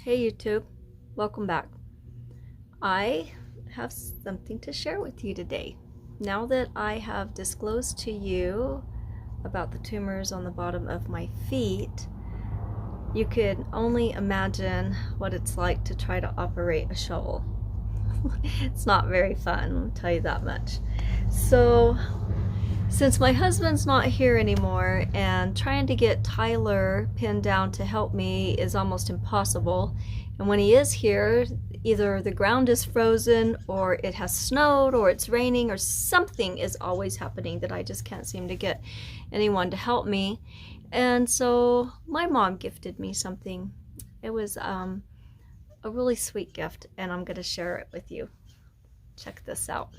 Hey YouTube, welcome back. I have something to share with you today. Now that I have disclosed to you about the tumors on the bottom of my feet, you could only imagine what it's like to try to operate a shovel. It's not very fun, I'll tell you that much. So, since my husband's not here anymore and trying to get Tyler pinned down to help me is almost impossible, and when he is here, either the ground is frozen or it has snowed or it's raining or something is always happening that I just can't seem to get anyone to help me. And so my mom gifted me something. It was a really sweet gift, and I'm going to share it with you. Check this out.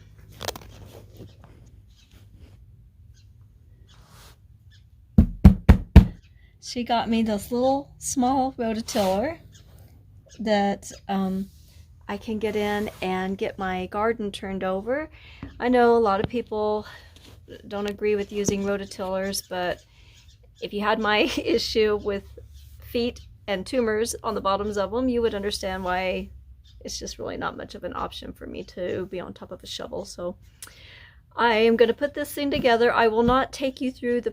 She got me this little small rototiller that I can get in and get my garden turned over. I know a lot of people don't agree with using rototillers, but if you had my issue with feet and tumors on the bottoms of them, you would understand why it's just really not much of an option for me to be on top of a shovel. So I am going to put this thing together. I will not take you through the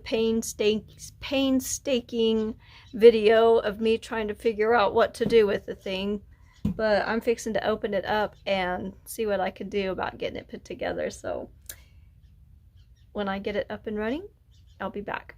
painstaking video of me trying to figure out what to do with the thing, but I'm fixing to open it up and see what I can do about getting it put together. So when I get it up and running, I'll be back.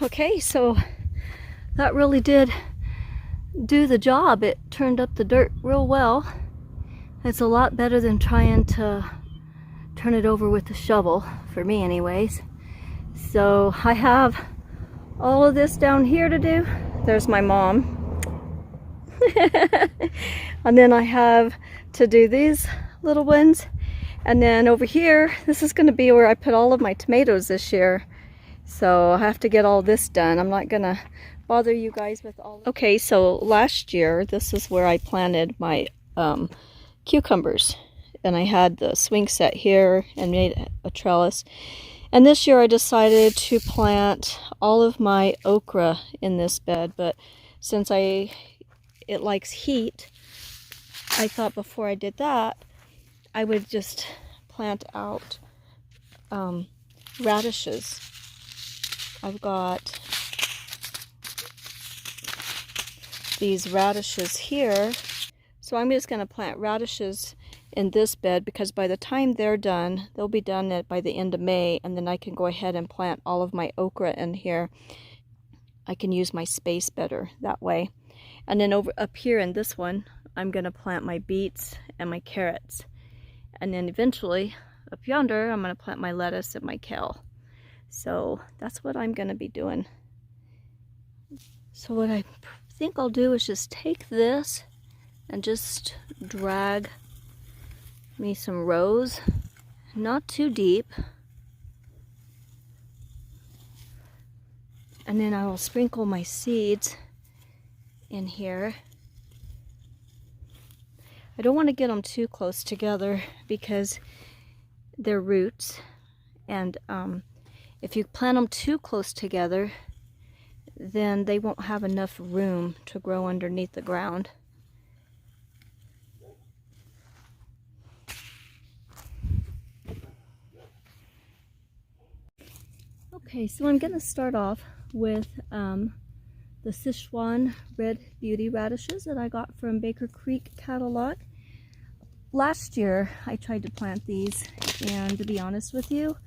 Okay, so that really did do the job. It turned up the dirt real well. It's a lot better than trying to turn it over with a shovel, for me anyways. So I have all of this down here to do. There's my mom. And then I have to do these little ones. And then over here, this is going to be where I put all of my tomatoes this year. So I have to get all this done. I'm not going to bother you guys with all. Okay, so last year, this is where I planted my cucumbers. And I had the swing set here and made a trellis. And this year I decided to plant all of my okra in this bed. But since it likes heat, I thought before I did that, I would just plant out radishes. I've got these radishes here. So I'm just going to plant radishes in this bed because by the time they're done, they'll be done by the end of May, and then I can go ahead and plant all of my okra in here. I can use my space better that way. And then over up here in this one, I'm going to plant my beets and my carrots. And then eventually up yonder, I'm going to plant my lettuce and my kale. So that's what I'm going to be doing. So what I think I'll do is just take this and just drag me some rows, not too deep. And then I will sprinkle my seeds in here. I don't want to get them too close together because they're roots, and if you plant them too close together, then they won't have enough room to grow underneath the ground. Okay, so I'm going to start off with the Sichuan Red Beauty radishes that I got from Baker Creek catalog. Last year I tried to plant these, and to be honest with you,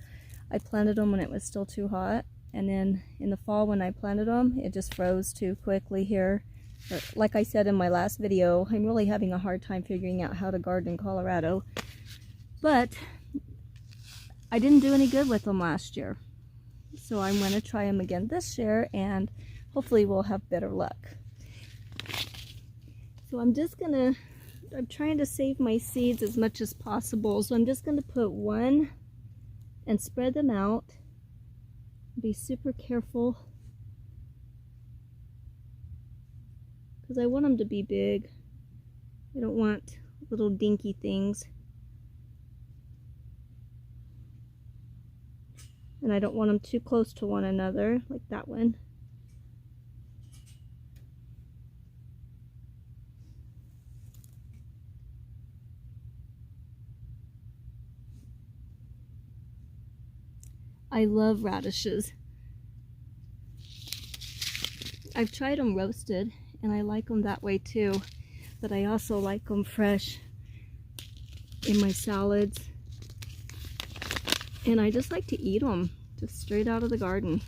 I planted them when it was still too hot, and then in the fall when I planted them, it just froze too quickly here. Like I said in my last video, I'm really having a hard time figuring out how to garden in Colorado, but I didn't do any good with them last year. So I'm going to try them again this year, and hopefully we'll have better luck. So I'm trying to save my seeds as much as possible. So I'm just going to put one and spread them out. Be super careful, because I want them to be big. I don't want little dinky things. And I don't want them too close to one another, like that one. I love radishes. I've tried them roasted, and I like them that way too, but I also like them fresh in my salads. And I just like to eat them, just straight out of the garden.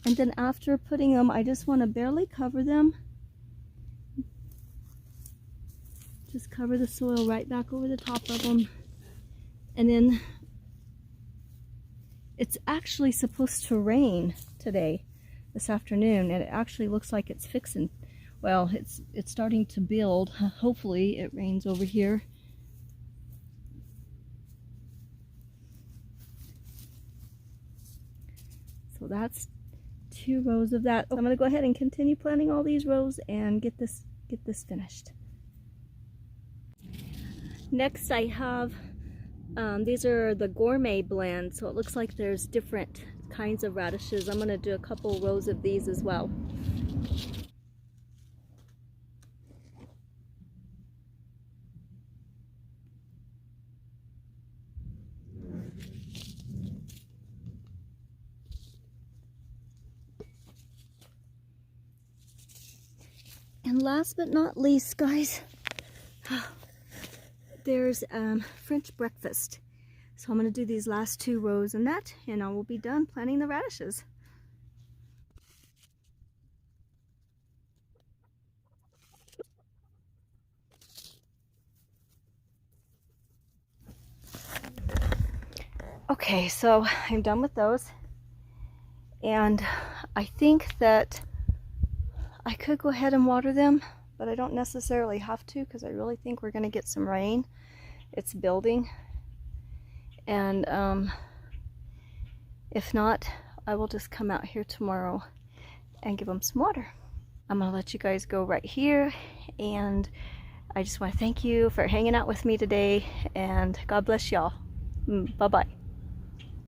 And then after putting them, I just want to barely cover them. Just cover the soil right back over the top of them. And then it's actually supposed to rain today, this afternoon, and it actually looks like it's fixing. Well, it's starting to build. Hopefully it rains over here. So that's 2 rows of that. I'm going to go ahead and continue planting all these rows and get this finished. Next I have, these are the gourmet blend, so it looks like there's different kinds of radishes. I'm going to do a couple rows of these as well. And last but not least, guys, there's French breakfast. So I'm going to do these last 2 rows in that, and I will be done planting the radishes. Okay, so I'm done with those, and I think that I could go ahead and water them, but I don't necessarily have to, because I really think we're going to get some rain. It's building, and if not, I will just come out here tomorrow and give them some water. I'm going to let you guys go right here, and I just want to thank you for hanging out with me today, and God bless y'all. Bye-bye.